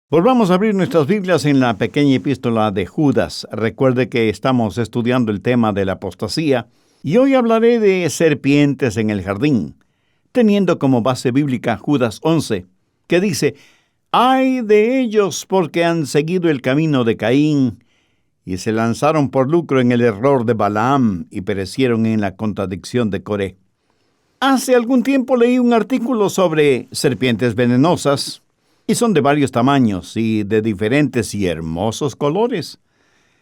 Volvamos a abrir nuestras Biblias en la pequeña epístola de Judas. Recuerde que estamos estudiando el tema de la apostasía y hoy hablaré de serpientes en el jardín, teniendo como base bíblica Judas 11, que dice: «Ay de ellos porque han seguido el camino de Caín y se lanzaron por lucro en el error de Balaam y perecieron en la contradicción de Coré». Hace algún tiempo leí un artículo sobre serpientes venenosas, y son de varios tamaños y de diferentes y hermosos colores.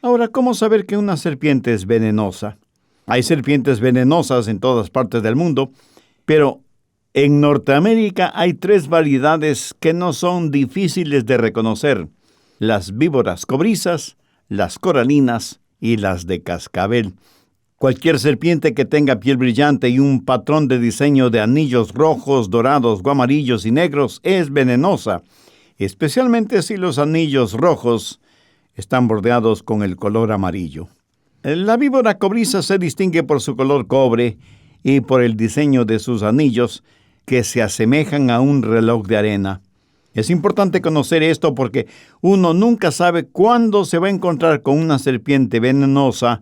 Ahora, ¿cómo saber que una serpiente es venenosa? Hay serpientes venenosas en todas partes del mundo, pero en Norteamérica hay 3 variedades que no son difíciles de reconocer: las víboras cobrizas, las coralinas y las de cascabel. Cualquier serpiente que tenga piel brillante y un patrón de diseño de anillos rojos, dorados o amarillos y negros es venenosa, especialmente si los anillos rojos están bordeados con el color amarillo. La víbora cobriza se distingue por su color cobre y por el diseño de sus anillos, que se asemejan a un reloj de arena. Es importante conocer esto porque uno nunca sabe cuándo se va a encontrar con una serpiente venenosa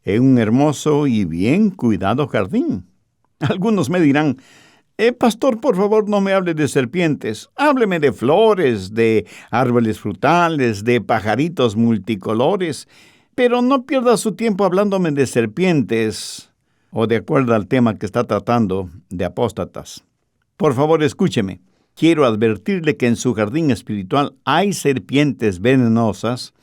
en un hermoso y bien cuidado jardín. Algunos me dirán: pastor, por favor, no me hable de serpientes. Hábleme de flores, de árboles frutales, de pajaritos multicolores, pero no pierda su tiempo hablándome de serpientes o de acuerdo al tema que está tratando, de apóstatas. Por favor, escúcheme. Quiero advertirle que en su jardín espiritual hay serpientes venenosas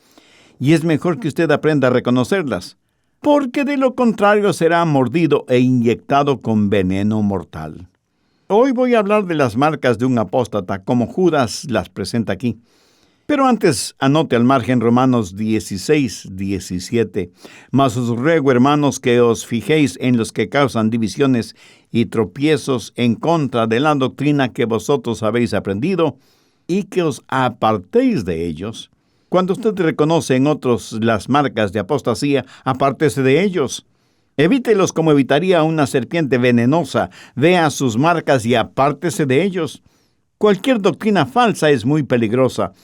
y es mejor que usted aprenda a reconocerlas, porque de lo contrario será mordido e inyectado con veneno mortal. Hoy voy a hablar de las marcas de un apóstata, como Judas las presenta aquí. Pero antes, anote al margen Romanos 16:17. «Mas os ruego, hermanos, que os fijéis en los que causan divisiones y tropiezos en contra de la doctrina que vosotros habéis aprendido, y que os apartéis de ellos». Cuando usted reconoce en otros las marcas de apostasía, apártese de ellos. Evítelos como evitaría una serpiente venenosa. Vea sus marcas y apártese de ellos. Cualquier doctrina falsa es muy peligrosa.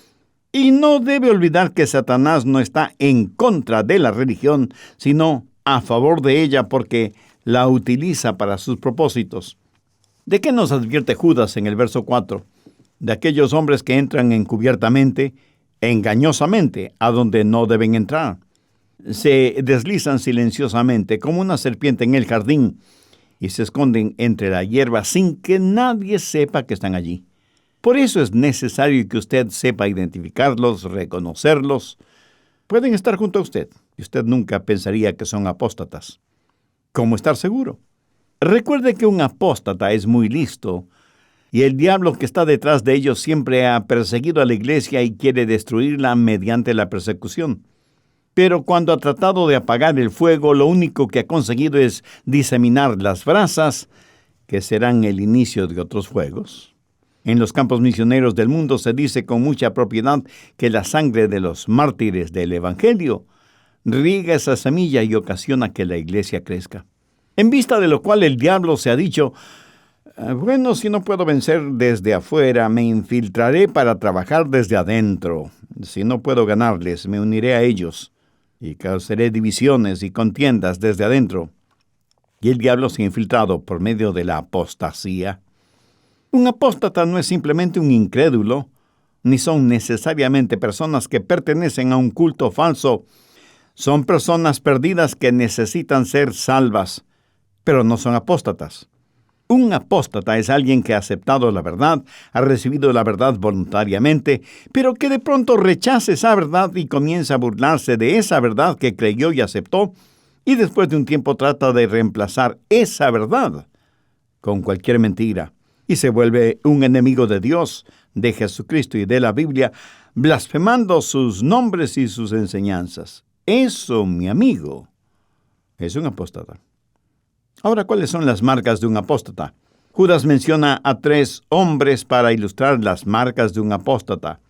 Y no debe olvidar que Satanás no está en contra de la religión, sino a favor de ella, porque la utiliza para sus propósitos. ¿De qué nos advierte Judas en el verso 4? De aquellos hombres que entran encubiertamente, engañosamente, a donde no deben entrar. Se deslizan silenciosamente como una serpiente en el jardín y se esconden entre la hierba sin que nadie sepa que están allí. Por eso es necesario que usted sepa identificarlos, reconocerlos. Pueden estar junto a usted y usted nunca pensaría que son apóstatas. ¿Cómo estar seguro? Recuerde que un apóstata es muy listo y el diablo que está detrás de ellos siempre ha perseguido a la iglesia y quiere destruirla mediante la persecución. Pero cuando ha tratado de apagar el fuego, lo único que ha conseguido es diseminar las brasas, que serán el inicio de otros fuegos. En los campos misioneros del mundo se dice con mucha propiedad que la sangre de los mártires del Evangelio riega esa semilla y ocasiona que la iglesia crezca. En vista de lo cual el diablo se ha dicho: bueno, si no puedo vencer desde afuera, me infiltraré para trabajar desde adentro. Si no puedo ganarles, me uniré a ellos y causaré divisiones y contiendas desde adentro. Y el diablo se ha infiltrado por medio de la apostasía. Un apóstata no es simplemente un incrédulo, ni son necesariamente personas que pertenecen a un culto falso. Son personas perdidas que necesitan ser salvas, pero no son apóstatas. Un apóstata es alguien que ha aceptado la verdad, ha recibido la verdad voluntariamente, pero que de pronto rechaza esa verdad y comienza a burlarse de esa verdad que creyó y aceptó, y después de un tiempo trata de reemplazar esa verdad con cualquier mentira, y se vuelve un enemigo de Dios, de Jesucristo y de la Biblia, blasfemando sus nombres y sus enseñanzas. Eso, mi amigo, es un apóstata. Ahora, ¿cuáles son las marcas de un apóstata? Judas menciona a 3 hombres para ilustrar las marcas de un apóstata.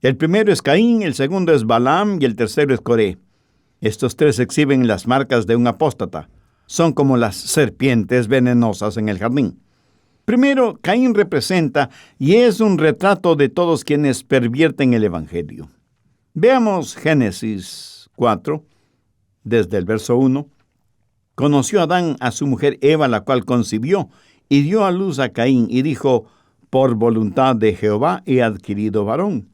El primero es Caín, el segundo es Balaam y el tercero es Coré. Estos 3 exhiben las marcas de un apóstata. Son como las serpientes venenosas en el jardín. Primero, Caín representa y es un retrato de todos quienes pervierten el Evangelio. Veamos Génesis 4, desde el verso 1. Conoció Adán a su mujer Eva, la cual concibió, y dio a luz a Caín, y dijo, por voluntad de Jehová he adquirido varón.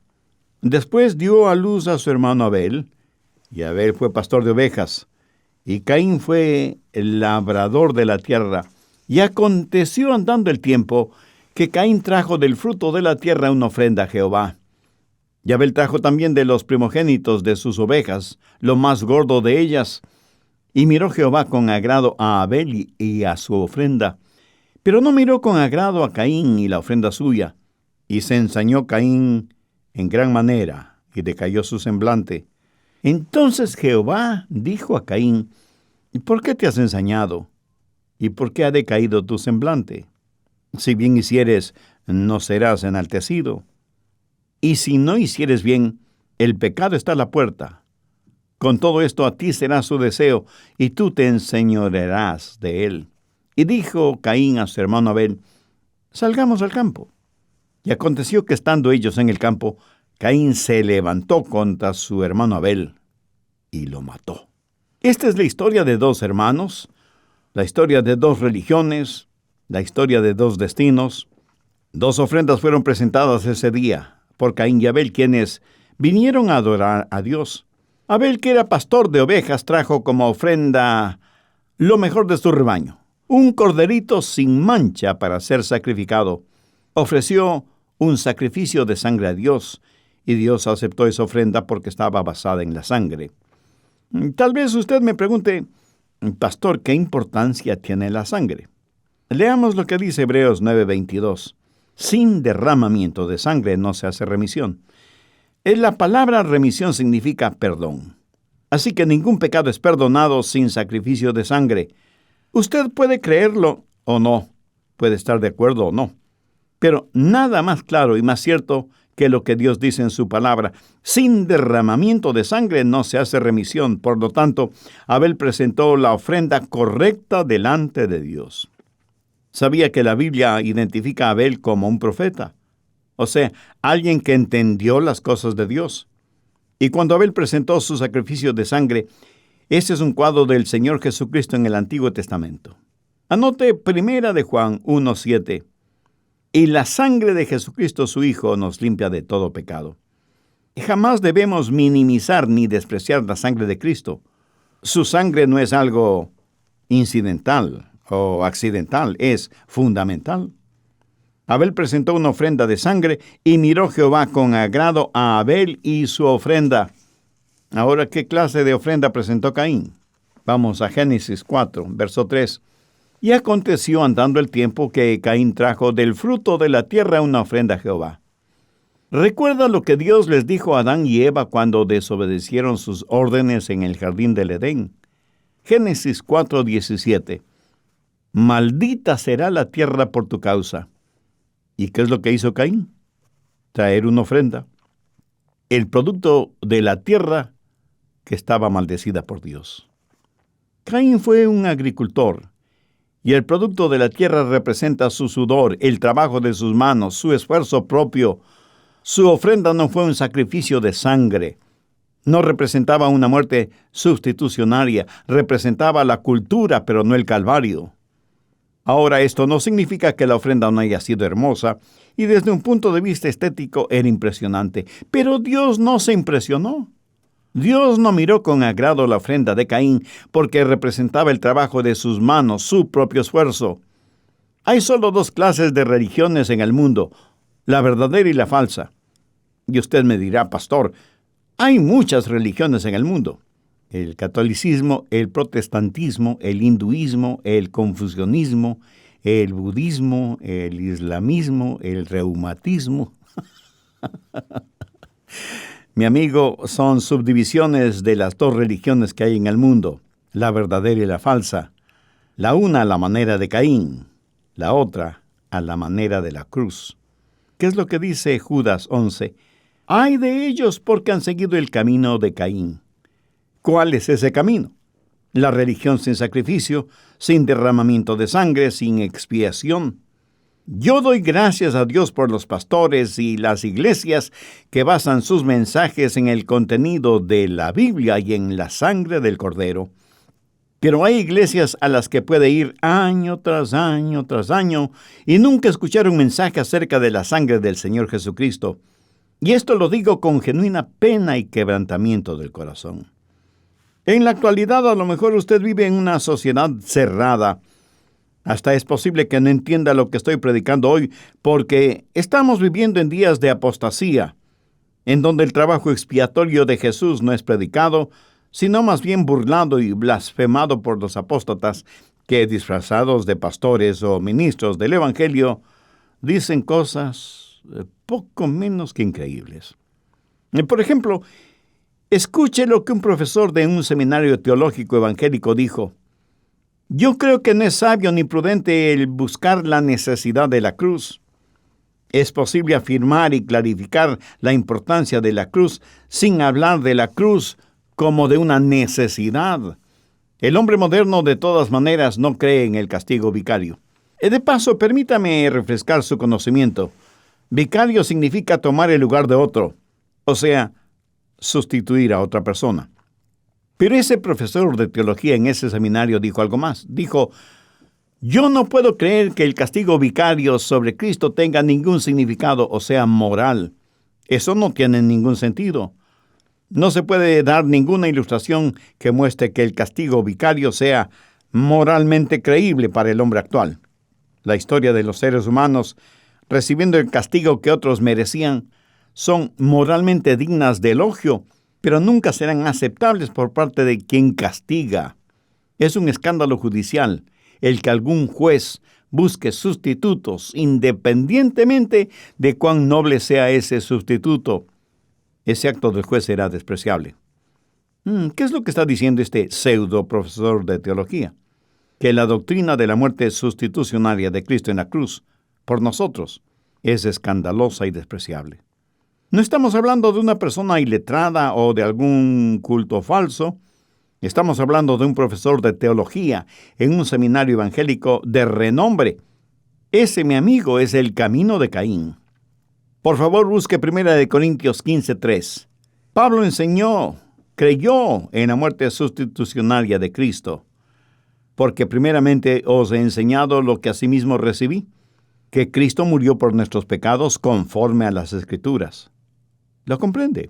Después dio a luz a su hermano Abel, y Abel fue pastor de ovejas, y Caín fue el labrador de la tierra. Y aconteció andando el tiempo, que Caín trajo del fruto de la tierra una ofrenda a Jehová. Y Abel trajo también de los primogénitos de sus ovejas, lo más gordo de ellas. Y miró Jehová con agrado a Abel y a su ofrenda, pero no miró con agrado a Caín y la ofrenda suya. Y se ensañó Caín en gran manera, y decayó su semblante. Entonces Jehová dijo a Caín, ¿y por qué te has ensañado? ¿Y por qué ha decaído tu semblante? Si bien hicieres, no serás enaltecido. Y si no hicieres bien, el pecado está a la puerta. Con todo esto a ti será su deseo, y tú te enseñorearás de él. Y dijo Caín a su hermano Abel, salgamos al campo. Y aconteció que estando ellos en el campo, Caín se levantó contra su hermano Abel y lo mató. Esta es la historia de dos hermanos, la historia de dos religiones, la historia de dos destinos. Dos ofrendas fueron presentadas ese día por Caín y Abel, quienes vinieron a adorar a Dios. Abel, que era pastor de ovejas, trajo como ofrenda lo mejor de su rebaño, un corderito sin mancha para ser sacrificado. Ofreció un sacrificio de sangre a Dios, y Dios aceptó esa ofrenda porque estaba basada en la sangre. Tal vez usted me pregunte, pastor, ¿qué importancia tiene la sangre? Leamos lo que dice Hebreos 9:22. Sin derramamiento de sangre no se hace remisión. La palabra remisión significa perdón. Así que ningún pecado es perdonado sin sacrificio de sangre. Usted puede creerlo o no, puede estar de acuerdo o no, pero nada más claro y más cierto que lo que Dios dice en su palabra. Sin derramamiento de sangre no se hace remisión. Por lo tanto, Abel presentó la ofrenda correcta delante de Dios. Sabía que la Biblia identifica a Abel como un profeta, o sea, alguien que entendió las cosas de Dios. Y cuando Abel presentó su sacrificio de sangre, ese es un cuadro del Señor Jesucristo en el Antiguo Testamento. Anote 1 de Juan 1:7. Y la sangre de Jesucristo su Hijo nos limpia de todo pecado. Jamás debemos minimizar ni despreciar la sangre de Cristo. Su sangre no es algo incidental o accidental, es fundamental. Abel presentó una ofrenda de sangre y miró Jehová con agrado a Abel y su ofrenda. Ahora, ¿qué clase de ofrenda presentó Caín? Vamos a Génesis 4, verso 3. Y aconteció andando el tiempo que Caín trajo del fruto de la tierra una ofrenda a Jehová. ¿Recuerda lo que Dios les dijo a Adán y Eva cuando desobedecieron sus órdenes en el jardín del Edén? Génesis 4:17. Maldita será la tierra por tu causa. ¿Y qué es lo que hizo Caín? Traer una ofrenda. El producto de la tierra que estaba maldecida por Dios. Caín fue un agricultor, y el producto de la tierra representa su sudor, el trabajo de sus manos, su esfuerzo propio. Su ofrenda no fue un sacrificio de sangre. No representaba una muerte sustitucionaria, representaba la cultura, pero no el Calvario. Ahora, esto no significa que la ofrenda no haya sido hermosa, y desde un punto de vista estético era impresionante. Pero Dios no se impresionó. Dios no miró con agrado la ofrenda de Caín porque representaba el trabajo de sus manos, su propio esfuerzo. Hay solo dos clases de religiones en el mundo, la verdadera y la falsa. Y usted me dirá, pastor, hay muchas religiones en el mundo. El catolicismo, el protestantismo, el hinduismo, el confucianismo, el budismo, el islamismo, el reumatismo. Mi amigo, son subdivisiones de las dos religiones que hay en el mundo, la verdadera y la falsa. La una a la manera de Caín, la otra a la manera de la cruz. ¿Qué es lo que dice Judas 11? ¡Ay de ellos porque han seguido el camino de Caín! ¿Cuál es ese camino? La religión sin sacrificio, sin derramamiento de sangre, sin expiación. Yo doy gracias a Dios por los pastores y las iglesias que basan sus mensajes en el contenido de la Biblia y en la sangre del Cordero. Pero hay iglesias a las que puede ir año tras año tras año y nunca escuchar un mensaje acerca de la sangre del Señor Jesucristo. Y esto lo digo con genuina pena y quebrantamiento del corazón. En la actualidad, a lo mejor usted vive en una sociedad cerrada. Hasta es posible que no entienda lo que estoy predicando hoy, porque estamos viviendo en días de apostasía, en donde el trabajo expiatorio de Jesús no es predicado, sino más bien burlado y blasfemado por los apóstatas, que disfrazados de pastores o ministros del Evangelio, dicen cosas poco menos que increíbles. Por ejemplo, escuche lo que un profesor de un seminario teológico evangélico dijo. Yo creo que no es sabio ni prudente el buscar la necesidad de la cruz. Es posible afirmar y clarificar la importancia de la cruz sin hablar de la cruz como de una necesidad. El hombre moderno de todas maneras no cree en el castigo vicario. De paso, permítame refrescar su conocimiento. Vicario significa tomar el lugar de otro, o sea, sustituir a otra persona. Pero ese profesor de teología en ese seminario dijo algo más. Dijo, yo no puedo creer que el castigo vicario sobre Cristo tenga ningún significado, o sea, moral. Eso no tiene ningún sentido. No se puede dar ninguna ilustración que muestre que el castigo vicario sea moralmente creíble para el hombre actual. La historia de los seres humanos recibiendo el castigo que otros merecían son moralmente dignas de elogio, pero nunca serán aceptables por parte de quien castiga. Es un escándalo judicial el que algún juez busque sustitutos independientemente de cuán noble sea ese sustituto. Ese acto del juez será despreciable. ¿Qué es lo que está diciendo este pseudo profesor de teología? Que la doctrina de la muerte sustitucionaria de Cristo en la cruz por nosotros es escandalosa y despreciable. No estamos hablando de una persona iletrada o de algún culto falso. Estamos hablando de un profesor de teología en un seminario evangélico de renombre. Ese, mi amigo, es el camino de Caín. Por favor, busque 1 Corintios 15:3. Pablo creyó en la muerte sustitucionaria de Cristo, porque primeramente os he enseñado lo que asimismo recibí, que Cristo murió por nuestros pecados conforme a las Escrituras. ¿Lo comprende?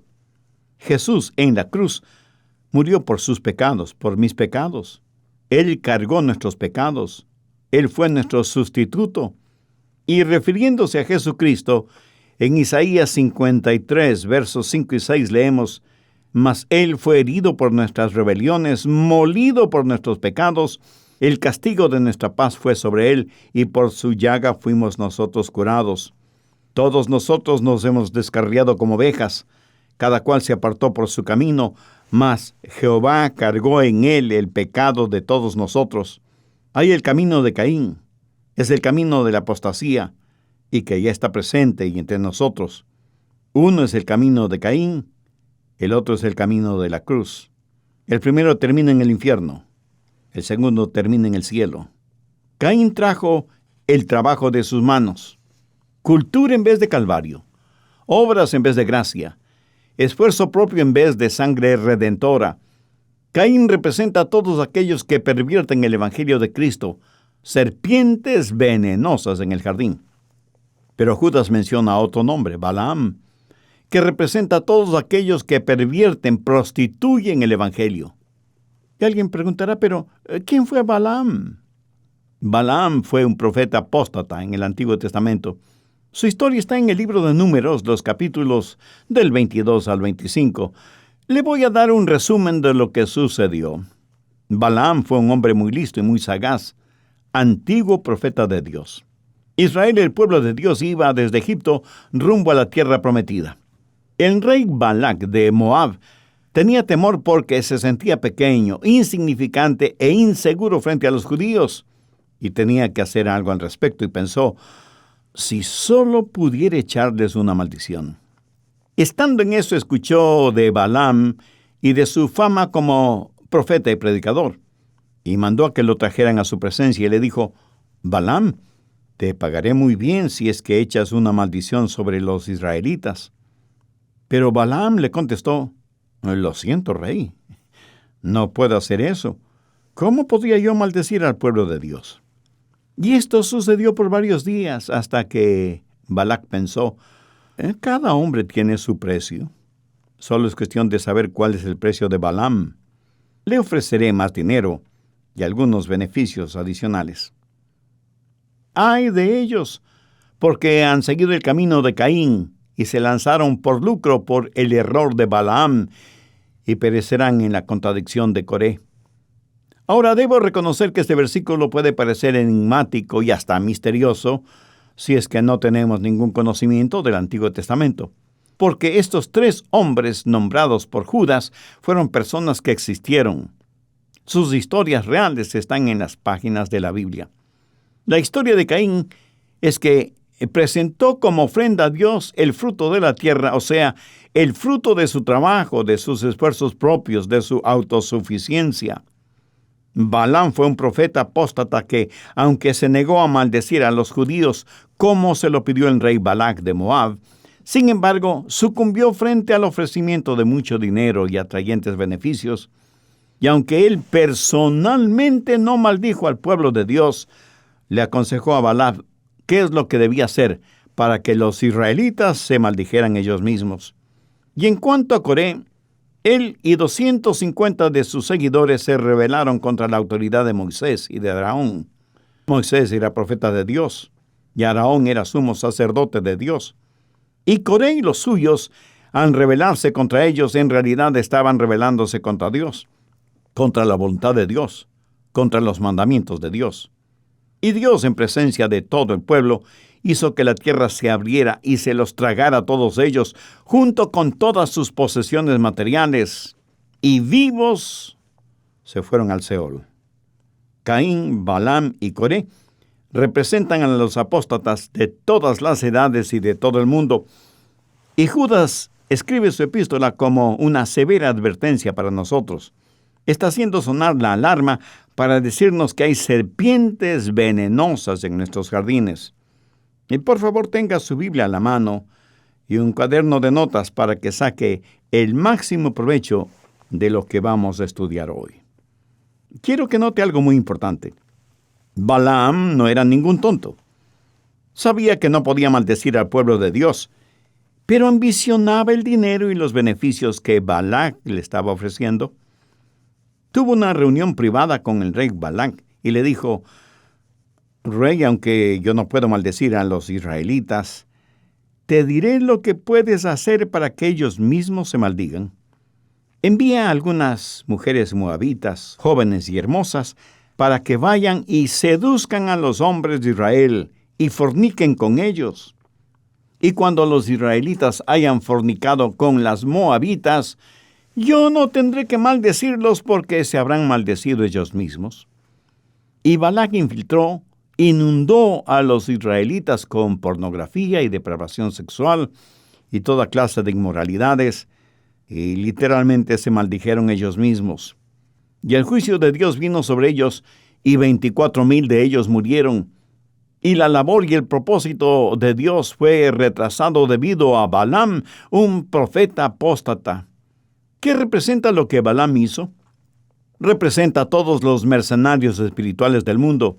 Jesús en la cruz murió por sus pecados, por mis pecados. Él cargó nuestros pecados. Él fue nuestro sustituto. Y refiriéndose a Jesucristo, en Isaías 53, versos 5 y 6 leemos, «Mas Él fue herido por nuestras rebeliones, molido por nuestros pecados. El castigo de nuestra paz fue sobre Él, y por su llaga fuimos nosotros curados. Todos nosotros nos hemos descarriado como ovejas, cada cual se apartó por su camino, mas Jehová cargó en él el pecado de todos nosotros». Hay el camino de Caín, es el camino de la apostasía, y que ya está presente y entre nosotros. Uno es el camino de Caín, el otro es el camino de la cruz. El primero termina en el infierno, el segundo termina en el cielo. Caín trajo el trabajo de sus manos, cultura en vez de calvario, obras en vez de gracia, esfuerzo propio en vez de sangre redentora. Caín representa a todos aquellos que pervierten el Evangelio de Cristo, serpientes venenosas en el jardín. Pero Judas menciona otro nombre, Balaam, que representa a todos aquellos que pervierten, prostituyen el Evangelio. Y alguien preguntará, pero ¿quién fue Balaam? Balaam fue un profeta apóstata en el Antiguo Testamento. Su historia está en el libro de Números, los capítulos del 22 al 25. Le voy a dar un resumen de lo que sucedió. Balaam fue un hombre muy listo y muy sagaz, antiguo profeta de Dios. Israel, el pueblo de Dios, iba desde Egipto rumbo a la tierra prometida. El rey Balac de Moab tenía temor porque se sentía pequeño, insignificante e inseguro frente a los judíos, y tenía que hacer algo al respecto, y pensó, si solo pudiera echarles una maldición. Estando en eso, escuchó de Balaam y de su fama como profeta y predicador, y mandó a que lo trajeran a su presencia y le dijo, Balaam, Te pagaré muy bien si es que echas una maldición sobre los israelitas. Pero Balaam le contestó, lo siento, rey, no puedo hacer eso. ¿Cómo podría yo maldecir al pueblo de Dios? Y esto sucedió por varios días hasta que Balac pensó, cada hombre tiene su precio. Solo es cuestión de saber cuál es el precio de Balaam. Le ofreceré más dinero y algunos beneficios adicionales. ¡Ay de ellos! Porque han seguido el camino de Caín y se lanzaron por lucro por el error de Balaam y perecerán en la contradicción de Coré. Ahora debo reconocer que este versículo puede parecer enigmático y hasta misterioso si es que no tenemos ningún conocimiento del Antiguo Testamento, porque estos tres hombres nombrados por Judas fueron personas que existieron. Sus historias reales están en las páginas de la Biblia. La historia de Caín es que presentó como ofrenda a Dios el fruto de la tierra, o sea, el fruto de su trabajo, de sus esfuerzos propios, de su autosuficiencia. Balaam fue un profeta apóstata que, aunque se negó a maldecir a los judíos como se lo pidió el rey Balac de Moab, sin embargo, sucumbió frente al ofrecimiento de mucho dinero y atrayentes beneficios, y aunque él personalmente no maldijo al pueblo de Dios, le aconsejó a Balac qué es lo que debía hacer para que los israelitas se maldijeran ellos mismos. Y en cuanto a Coré, él y 250 de sus seguidores se rebelaron contra la autoridad de Moisés y de Aarón. Moisés era profeta de Dios, y Aarón era sumo sacerdote de Dios. Y Coré y los suyos, al rebelarse contra ellos, en realidad estaban rebelándose contra Dios, contra la voluntad de Dios, contra los mandamientos de Dios. Y Dios, en presencia de todo el pueblo, hizo que la tierra se abriera y se los tragara a todos ellos, junto con todas sus posesiones materiales, y vivos se fueron al Seol. Caín, Balaam y Coré representan a los apóstatas de todas las edades y de todo el mundo, y Judas escribe su epístola como una severa advertencia para nosotros. Está haciendo sonar la alarma para decirnos que hay serpientes venenosas en nuestros jardines. Y por favor tenga su Biblia a la mano y un cuaderno de notas para que saque el máximo provecho de lo que vamos a estudiar hoy. Quiero que note algo muy importante. Balaam no era ningún tonto. Sabía que no podía maldecir al pueblo de Dios, pero ambicionaba el dinero y los beneficios que Balac le estaba ofreciendo. Tuvo una reunión privada con el rey Balac y le dijo, Rey, aunque yo no puedo maldecir a los israelitas, te diré lo que puedes hacer para que ellos mismos se maldigan. Envía a algunas mujeres moabitas, jóvenes y hermosas, para que vayan y seduzcan a los hombres de Israel y forniquen con ellos. Y cuando los israelitas hayan fornicado con las moabitas, yo no tendré que maldecirlos porque se habrán maldecido ellos mismos. Y Balac inundó a los israelitas con pornografía y depravación sexual y toda clase de inmoralidades, y literalmente se maldijeron ellos mismos. Y el juicio de Dios vino sobre ellos, y 24,000 de ellos murieron. Y la labor y el propósito de Dios fue retrasado debido a Balaam, un profeta apóstata. ¿Qué representa lo que Balaam hizo? Representa a todos los mercenarios espirituales del mundo,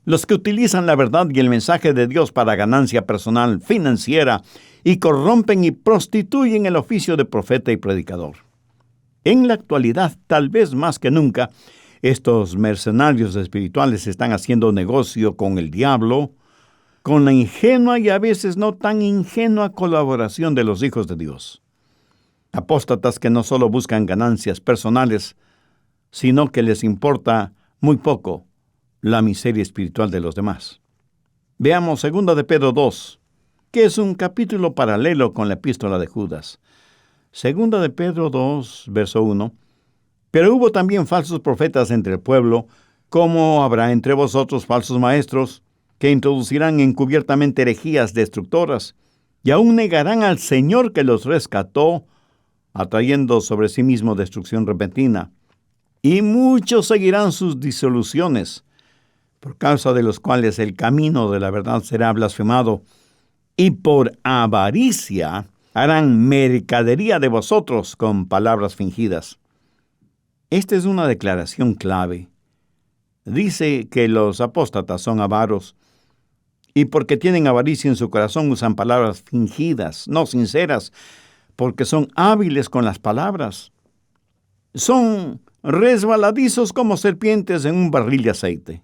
los que utilizan la verdad y el mensaje de Dios para ganancia personal, financiera, y corrompen y prostituyen el oficio de profeta y predicador. En la actualidad, tal vez más que nunca, estos mercenarios espirituales están haciendo negocio con el diablo, con la ingenua y a veces no tan ingenua colaboración de los hijos de Dios. Apóstatas que no solo buscan ganancias personales, sino que les importa muy poco la miseria espiritual de los demás. Veamos 2 de Pedro 2, que es un capítulo paralelo con la epístola de Judas. 2 de Pedro 2, verso 1. Pero hubo también falsos profetas entre el pueblo, como habrá entre vosotros falsos maestros, que introducirán encubiertamente herejías destructoras, y aún negarán al Señor que los rescató, atrayendo sobre sí mismo destrucción repentina. Y muchos seguirán sus disoluciones, por causa de los cuales el camino de la verdad será blasfemado, y por avaricia harán mercadería de vosotros con palabras fingidas. Esta es una declaración clave. Dice que los apóstatas son avaros, y porque tienen avaricia en su corazón usan palabras fingidas, no sinceras, porque son hábiles con las palabras. Son resbaladizos como serpientes en un barril de aceite.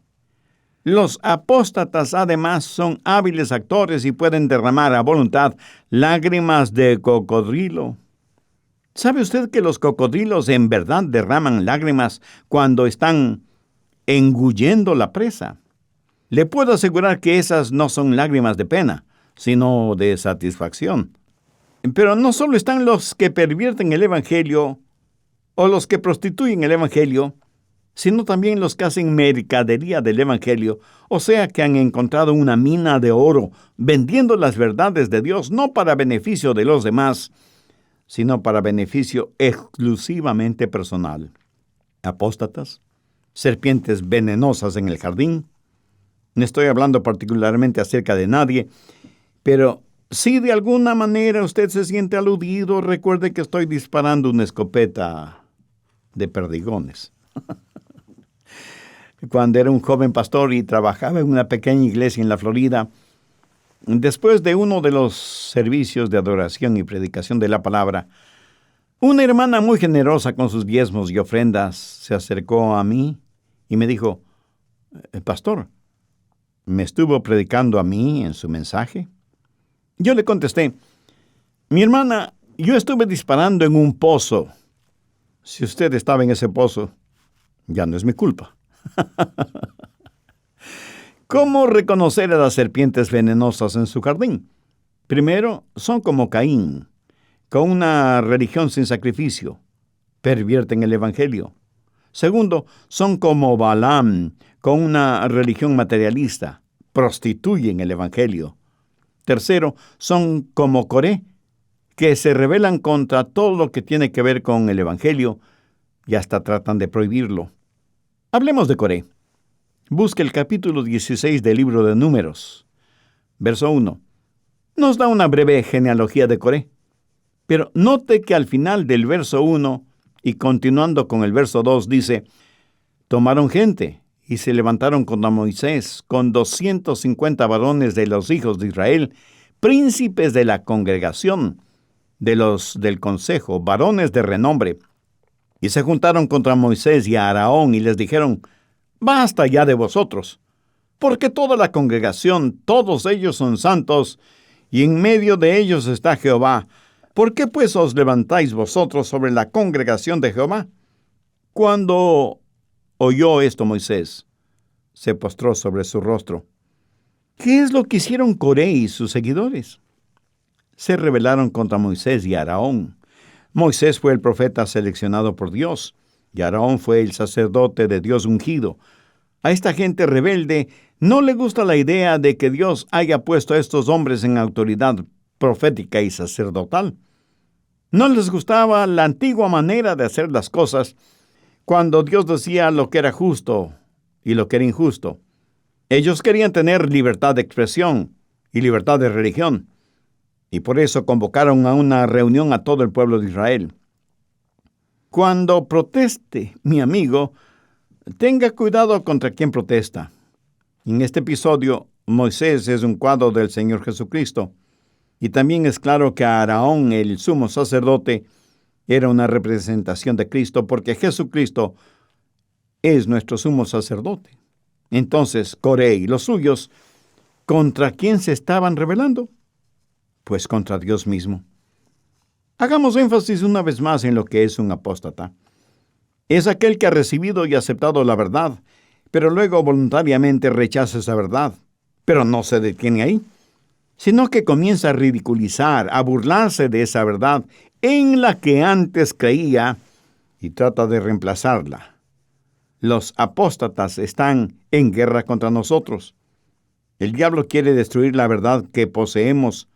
Los apóstatas además son hábiles actores y pueden derramar a voluntad lágrimas de cocodrilo. ¿Sabe usted que los cocodrilos en verdad derraman lágrimas cuando están engullendo la presa? Le puedo asegurar que esas no son lágrimas de pena, sino de satisfacción. Pero no solo están los que pervierten el Evangelio o los que prostituyen el Evangelio, sino también los que hacen mercadería del Evangelio, o sea que han encontrado una mina de oro vendiendo las verdades de Dios no para beneficio de los demás, sino para beneficio exclusivamente personal. Apóstatas, serpientes venenosas en el jardín. No estoy hablando particularmente acerca de nadie, pero si de alguna manera usted se siente aludido, recuerde que estoy disparando una escopeta de perdigones. Cuando era un joven pastor y trabajaba en una pequeña iglesia en la Florida, después de uno de los servicios de adoración y predicación de la palabra, una hermana muy generosa con sus diezmos y ofrendas se acercó a mí y me dijo: «Pastor, ¿me estuvo predicando a mí en su mensaje?». Yo le contesté: «Mi hermana, yo estuve disparando en un pozo. Si usted estaba en ese pozo, ya no es mi culpa». ¿Cómo reconocer a las serpientes venenosas en su jardín? Primero, son como Caín, con una religión sin sacrificio. Pervierten el Evangelio. Segundo, son como Balaam, con una religión materialista. Prostituyen el Evangelio. Tercero, son como Coré, que se rebelan contra todo lo que tiene que ver con el Evangelio y hasta tratan de prohibirlo. Hablemos de Coré. Busque el capítulo 16 del libro de Números. Verso 1. Nos da una breve genealogía de Coré. Pero note que al final del verso 1 y continuando con el verso 2 dice: «Tomaron gente y se levantaron contra Moisés con 250 varones de los hijos de Israel, príncipes de la congregación, de los del consejo, varones de renombre. Y se juntaron contra Moisés y a Aarón y les dijeron: Basta ya de vosotros, porque toda la congregación, todos ellos son santos, y en medio de ellos está Jehová. ¿Por qué pues os levantáis vosotros sobre la congregación de Jehová?». Cuando oyó esto Moisés, se postró sobre su rostro. ¿Qué es lo que hicieron Coré y sus seguidores? Se rebelaron contra Moisés y Aarón. Moisés fue el profeta seleccionado por Dios, y Aarón fue el sacerdote de Dios ungido. A esta gente rebelde no le gusta la idea de que Dios haya puesto a estos hombres en autoridad profética y sacerdotal. No les gustaba la antigua manera de hacer las cosas, cuando Dios decía lo que era justo y lo que era injusto. Ellos querían tener libertad de expresión y libertad de religión, y por eso convocaron a una reunión a todo el pueblo de Israel. Cuando proteste, mi amigo, tenga cuidado contra quien protesta. En este episodio, Moisés es un cuadro del Señor Jesucristo, y también es claro que Aarón, el sumo sacerdote, era una representación de Cristo, porque Jesucristo es nuestro sumo sacerdote. Entonces, Coré y los suyos, ¿contra quién se estaban rebelando? Pues contra Dios mismo. Hagamos énfasis una vez más en lo que es un apóstata. Es aquel que ha recibido y aceptado la verdad, pero luego voluntariamente rechaza esa verdad. Pero no se detiene ahí, sino que comienza a ridiculizar, a burlarse de esa verdad en la que antes creía y trata de reemplazarla. Los apóstatas están en guerra contra nosotros. El diablo quiere destruir la verdad que poseemos.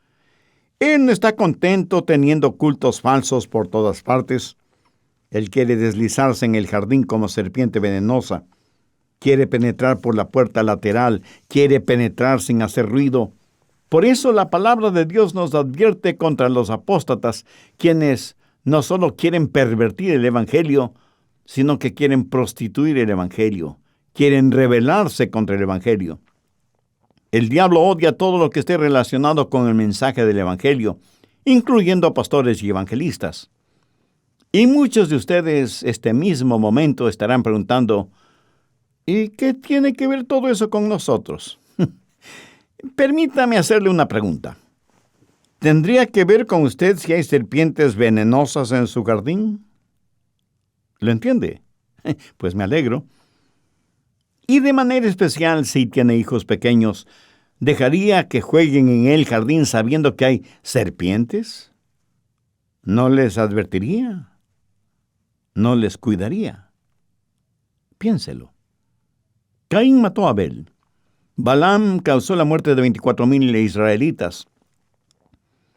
Él no está contento teniendo cultos falsos por todas partes. Él quiere deslizarse en el jardín como serpiente venenosa. quiere penetrar por la puerta lateral, quiere penetrar sin hacer ruido. Por eso la palabra de Dios nos advierte contra los apóstatas, quienes no solo quieren pervertir el Evangelio, sino que quieren prostituir el Evangelio, quieren rebelarse contra el Evangelio. El diablo odia todo lo que esté relacionado con el mensaje del Evangelio, incluyendo a pastores y evangelistas. Y muchos de ustedes este mismo momento estarán preguntando, ¿y qué tiene que ver todo eso con nosotros? Permítame hacerle una pregunta. ¿Tendría que ver con usted si hay serpientes venenosas en su jardín? ¿Lo entiende? Pues me alegro. Y de manera especial, si tiene hijos pequeños, ¿dejaría que jueguen en el jardín sabiendo que hay serpientes? ¿No les advertiría? ¿No les cuidaría? Piénselo. Caín mató a Abel. Balaam causó la muerte de 24,000 israelitas.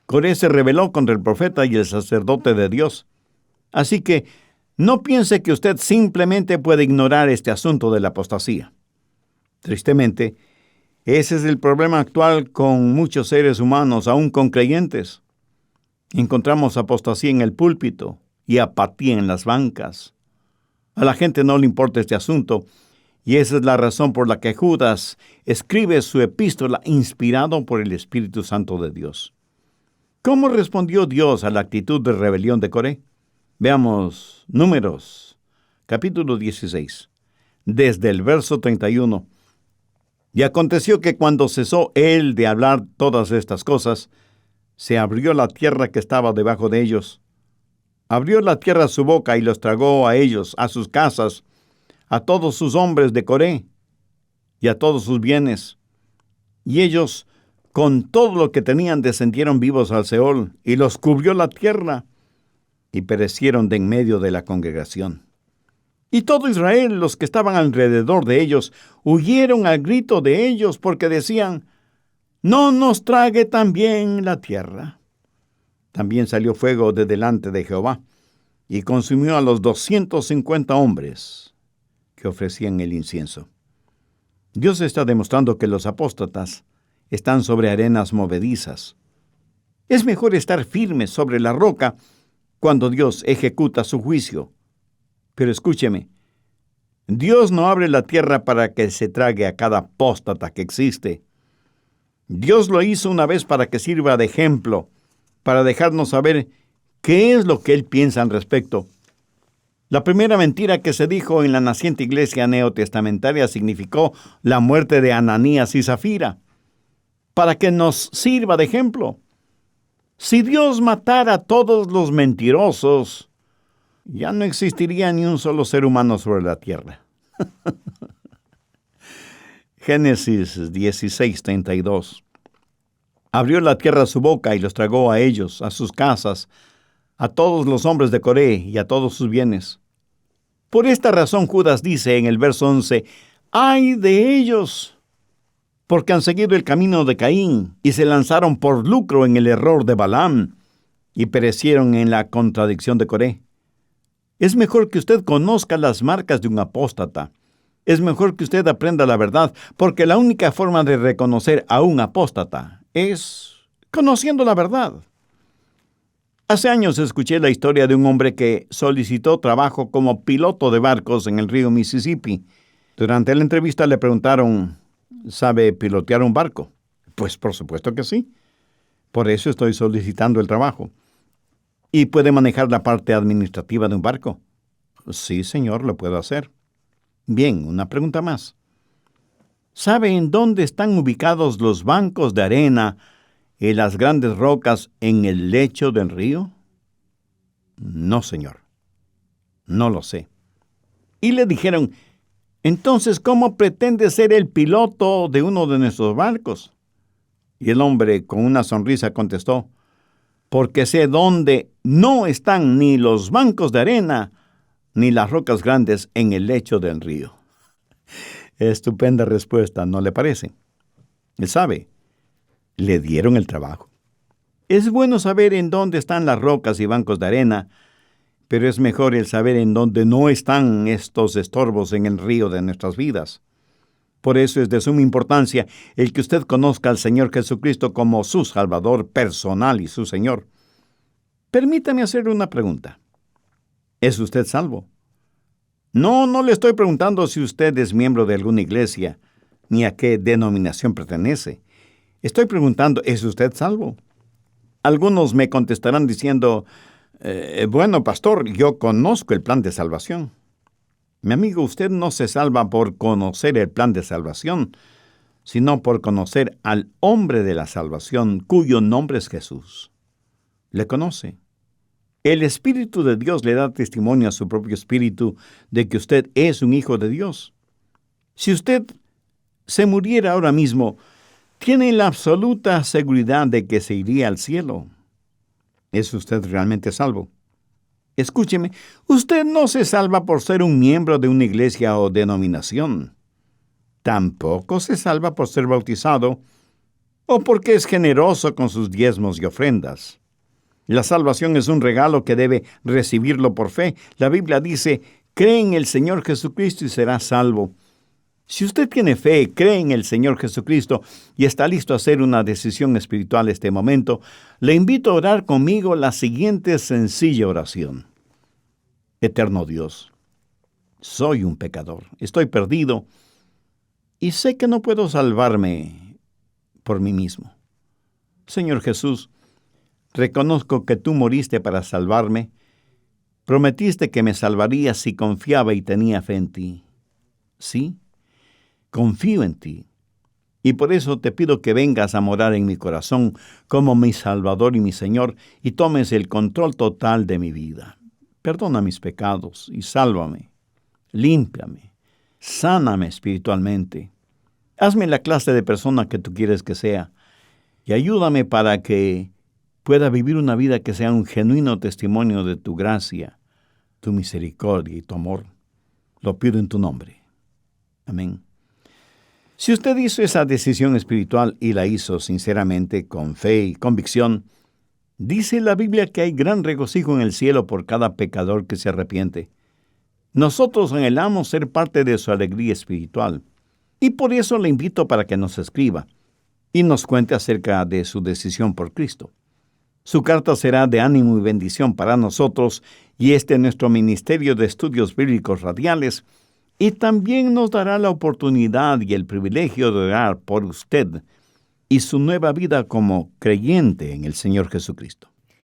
Coré se rebeló contra el profeta y el sacerdote de Dios. Así que no piense que usted simplemente puede ignorar este asunto de la apostasía. Tristemente, ese es el problema actual con muchos seres humanos, aún con creyentes. Encontramos apostasía en el púlpito y apatía en las bancas. A la gente no le importa este asunto, y esa es la razón por la que Judas escribe su epístola inspirado por el Espíritu Santo de Dios. ¿Cómo respondió Dios a la actitud de rebelión de Coré? Veamos Números, capítulo 16, desde el verso 31. Y aconteció que cuando cesó él de hablar todas estas cosas, se abrió la tierra que estaba debajo de ellos. Abrió la tierra su boca y los tragó a ellos, a sus casas, a todos sus hombres de Coré y a todos sus bienes. Y ellos, con todo lo que tenían, descendieron vivos al Seol, y los cubrió la tierra, y perecieron de en medio de la congregación. Y todo Israel, los que estaban alrededor de ellos, huyeron al grito de ellos, porque decían, no nos trague también la tierra. También salió fuego de delante de Jehová, y consumió a los 250 hombres que ofrecían el incienso. Dios está demostrando que los apóstatas están sobre arenas movedizas. Es mejor estar firme sobre la roca cuando Dios ejecuta su juicio. Pero escúcheme, Dios no abre la tierra para que se trague a cada apóstata que existe. Dios lo hizo una vez para que sirva de ejemplo, para dejarnos saber qué es lo que Él piensa al respecto. La primera mentira que se dijo en la naciente iglesia neotestamentaria significó la muerte de Ananías y Zafira, para que nos sirva de ejemplo. Si Dios matara a todos los mentirosos, ya no existiría ni un solo ser humano sobre la tierra. Génesis 16:32. Abrió la tierra su boca y los tragó a ellos, a sus casas, a todos los hombres de Coré y a todos sus bienes. Por esta razón Judas dice en el verso 11, ¡ay de ellos! Porque han seguido el camino de Caín y se lanzaron por lucro en el error de Balaam y perecieron en la contradicción de Coré. Es mejor que usted conozca las marcas de un apóstata. Es mejor que usted aprenda la verdad, porque la única forma de reconocer a un apóstata es conociendo la verdad. Hace años escuché la historia de un hombre que solicitó trabajo como piloto de barcos en el río Mississippi. Durante la entrevista le preguntaron, ¿sabe pilotear un barco? Pues por supuesto que sí. Por eso estoy solicitando el trabajo. ¿Y puede manejar la parte administrativa de un barco? Sí, señor, lo puedo hacer. Bien, una pregunta más. ¿Sabe en dónde están ubicados los bancos de arena y las grandes rocas en el lecho del río? No, señor. No lo sé. Y le dijeron, entonces, ¿cómo pretende ser el piloto de uno de nuestros barcos? Y el hombre, con una sonrisa, contestó, porque sé dónde no están ni los bancos de arena ni las rocas grandes en el lecho del río. Estupenda respuesta, ¿no le parece? Él sabe, le dieron el trabajo. Es bueno saber en dónde están las rocas y bancos de arena, pero es mejor el saber en dónde no están estos estorbos en el río de nuestras vidas. Por eso es de suma importancia el que usted conozca al Señor Jesucristo como su Salvador personal y su Señor. Permítame hacerle una pregunta. ¿Es usted salvo? No le estoy preguntando si usted es miembro de alguna iglesia, ni a qué denominación pertenece. Estoy preguntando, ¿es usted salvo? Algunos me contestarán diciendo, bueno, pastor, yo conozco el plan de salvación. Mi amigo, usted no se salva por conocer el plan de salvación, sino por conocer al hombre de la salvación, cuyo nombre es Jesús. ¿Le conoce? El Espíritu de Dios le da testimonio a su propio espíritu de que usted es un hijo de Dios. Si usted se muriera ahora mismo, tiene la absoluta seguridad de que se iría al cielo. ¿Es usted realmente salvo? Escúcheme, usted no se salva por ser un miembro de una iglesia o denominación. Tampoco se salva por ser bautizado o porque es generoso con sus diezmos y ofrendas. La salvación es un regalo que debe recibirlo por fe. La Biblia dice, cree en el Señor Jesucristo y serás salvo. Si usted tiene fe, cree en el Señor Jesucristo y está listo a hacer una decisión espiritual este momento, le invito a orar conmigo la siguiente sencilla oración. Eterno Dios, soy un pecador, estoy perdido y sé que no puedo salvarme por mí mismo. Señor Jesús, reconozco que tú moriste para salvarme. Prometiste que me salvarías si confiaba y tenía fe en ti. Sí, confío en ti. Y por eso te pido que vengas a morar en mi corazón como mi Salvador y mi Señor y tomes el control total de mi vida. Perdona mis pecados y sálvame. Límpiame. Sáname espiritualmente. Hazme la clase de persona que tú quieres que sea. Y ayúdame para que pueda vivir una vida que sea un genuino testimonio de tu gracia, tu misericordia y tu amor. Lo pido en tu nombre. Amén. Si usted hizo esa decisión espiritual y la hizo sinceramente, con fe y convicción, dice la Biblia que hay gran regocijo en el cielo por cada pecador que se arrepiente. Nosotros anhelamos ser parte de su alegría espiritual, y por eso le invito para que nos escriba y nos cuente acerca de su decisión por Cristo. Su carta será de ánimo y bendición para nosotros, y este es nuestro Ministerio de Estudios Bíblicos Radiales, y también nos dará la oportunidad y el privilegio de orar por usted y su nueva vida como creyente en el Señor Jesucristo.